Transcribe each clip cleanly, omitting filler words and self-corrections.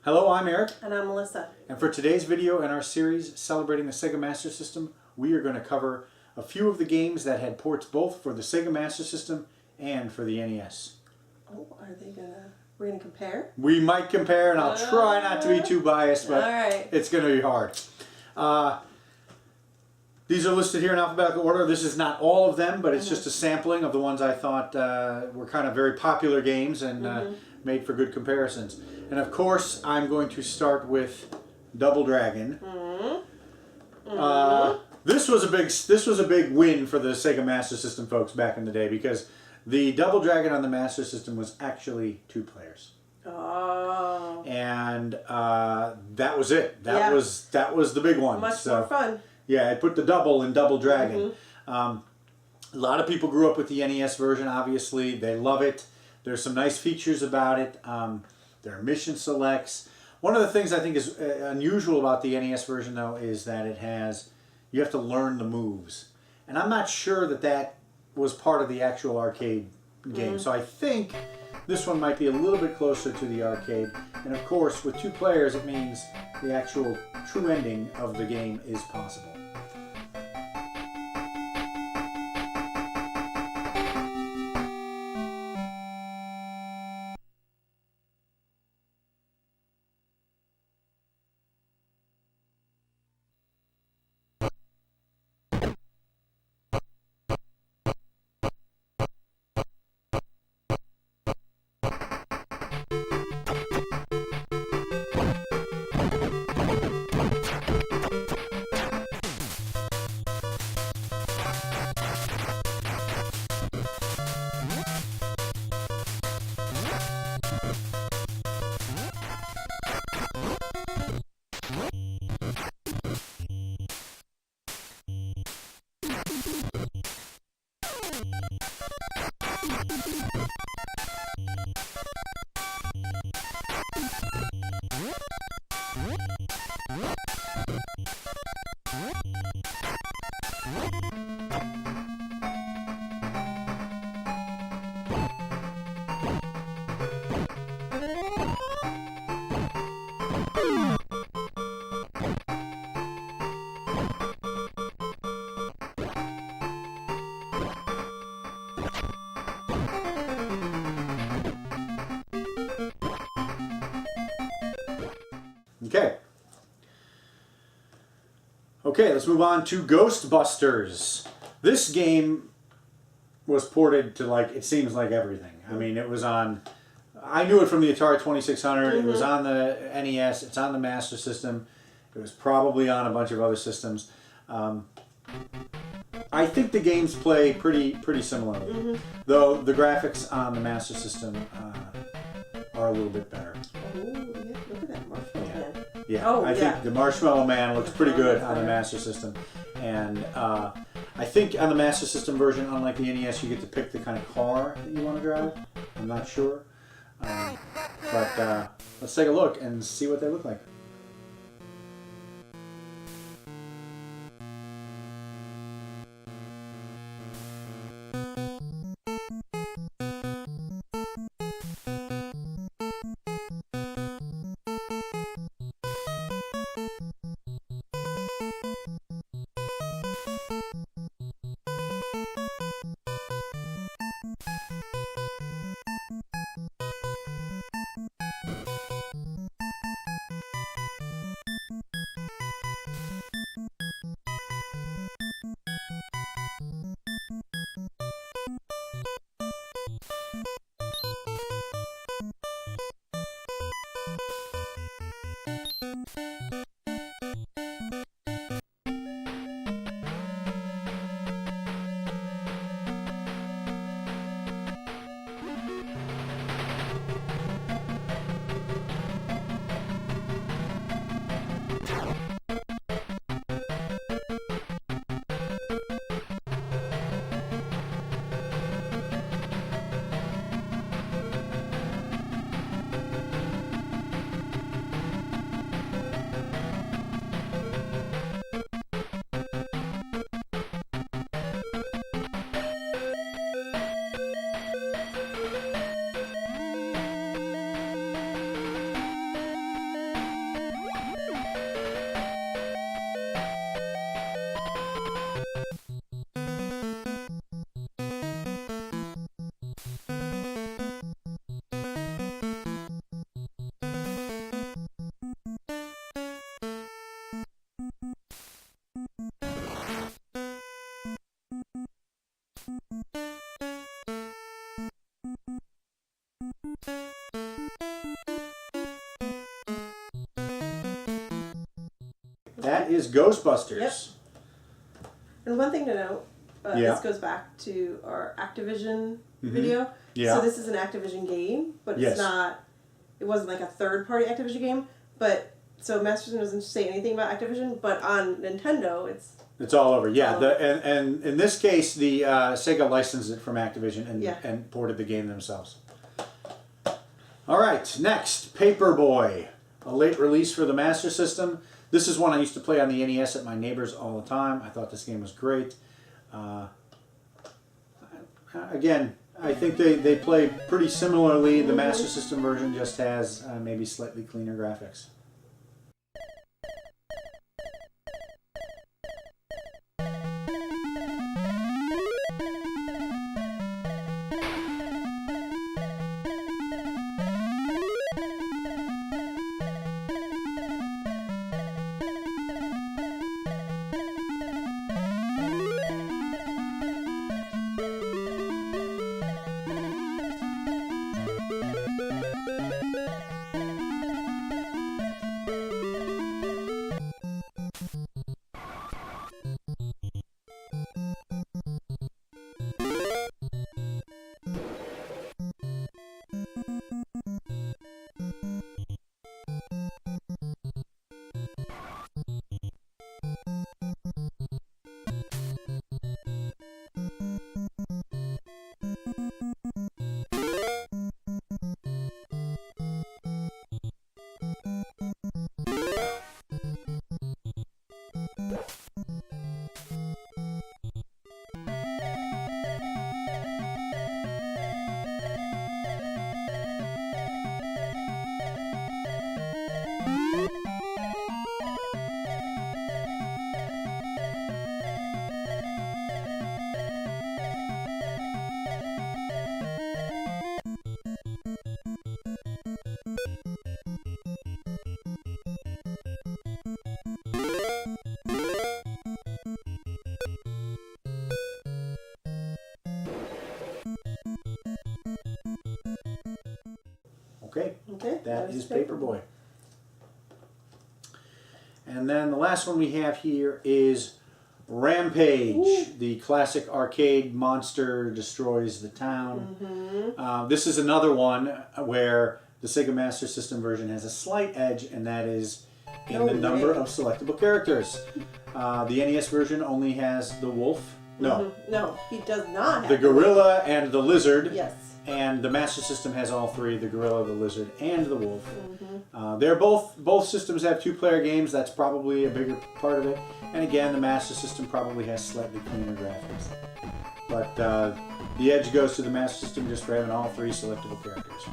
Hello, I'm Eric. And I'm Melissa. And for today's video in our series celebrating the Sega Master System, we are going to cover a few of the games that had ports both for the Sega Master System and for the NES. Oh, we're gonna compare? We might compare, and I'll try not to be too biased, but it's going to be hard. These are listed here in alphabetical order. This is not all of them, but it's just a sampling of the ones I thought were kind of very popular games and made for good comparisons. And of course, I'm going to start with Double Dragon. This was a big win for the Sega Master System folks back in the day, because the Double Dragon on the Master System was actually 2 players. Oh. And that was it. That was the big one. Much more fun. Yeah, it put the double in Double Dragon. A lot of people grew up with the NES version, obviously. They love it. There's some nice features about it. There are mission selects. One of the things I think is unusual about the NES version, though, is that you have to learn the moves. And I'm not sure that was part of the actual arcade game. So I think this one might be a little bit closer to the arcade. And of course, with 2 players, it means the actual true ending of the game is possible. Okay, let's move on to Ghostbusters. This game was ported to, it seems like everything. I mean, it was on, I knew it from the Atari 2600, it was on the NES, it's on the Master System, it was probably on a bunch of other systems. I think the games play pretty similarly, though the graphics on the Master System are a little bit better. Oh, yeah, look at that marshmallow man. Yeah, I think the Marshmallow Man looks pretty good on the Master System. And I think on the Master System version, unlike the NES, you get to pick the kind of car that you want to drive. I'm not sure. But let's take a look and see what they look like. That is Ghostbusters. Yep. And one thing to note, Yeah. this goes back to our Activision video. Yeah. So this is an Activision game, but Yes. it's not. It wasn't like a third-party Activision game, but so Master System doesn't say anything about Activision, but on Nintendo, It's all over. Yeah. all over. And in this case, the Sega licensed it from Activision Yeah. and ported the game themselves. All right. Next, Paperboy, a late release for the Master System. This is one I used to play on the NES at my neighbor's all the time. I thought this game was great. Again, I think they play pretty similarly. The Master System version just has maybe slightly cleaner graphics. Okay, that is Paperboy. And then the last one we have here is Rampage, the classic arcade monster destroys the town. This is another one where the Sega Master System version has a slight edge, and that is in the number of selectable characters. The NES version only has the wolf. No. No, he does not have The gorilla and the lizard. Yes. And the Master System has all three: the gorilla, the lizard, and the wolf. They're both systems have two-player games. That's probably a bigger part of it. And again, the Master System probably has slightly cleaner graphics. But the edge goes to the Master System just for having all three selectable characters.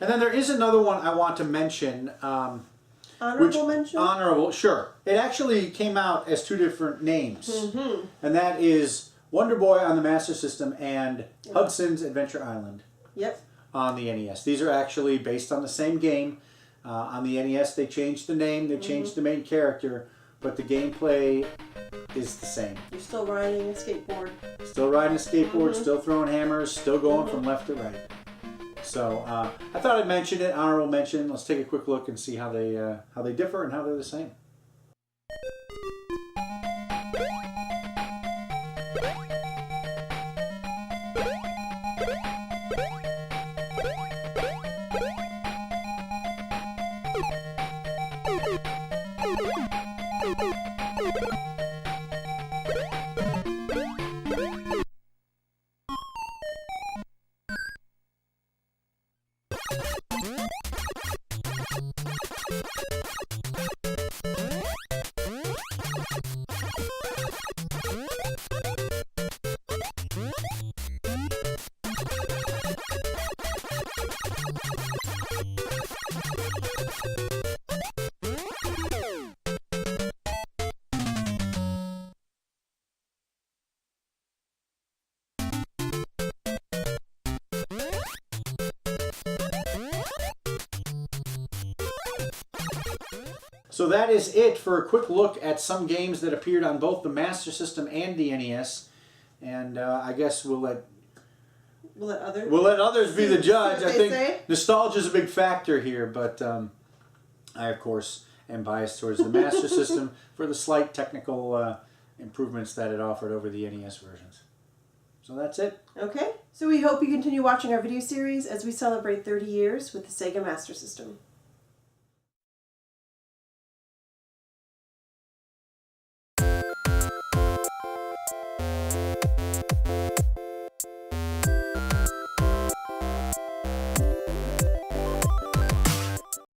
And then there is another one I want to mention. Honorable mention? Honorable, sure. It actually came out as two different names. And that is Wonder Boy on the Master System and Hudson's Adventure Island on the NES. These are actually based on the same game. On the NES, they changed the name, they changed the main character, but the gameplay is the same. You're still riding a skateboard. Still riding a skateboard, still throwing hammers, still going from left to right. So I thought I'd mention it, honorable mention. Let's take a quick look and see how they differ and how they're the same. So that is it for a quick look at some games that appeared on both the Master System and the NES. And I guess we'll let others be the judge. I think nostalgia is a big factor here, but I, of course, am biased towards the Master System for the slight technical improvements that it offered over the NES versions. So that's it. Okay. So we hope you continue watching our video series as we celebrate 30 years with the Sega Master System.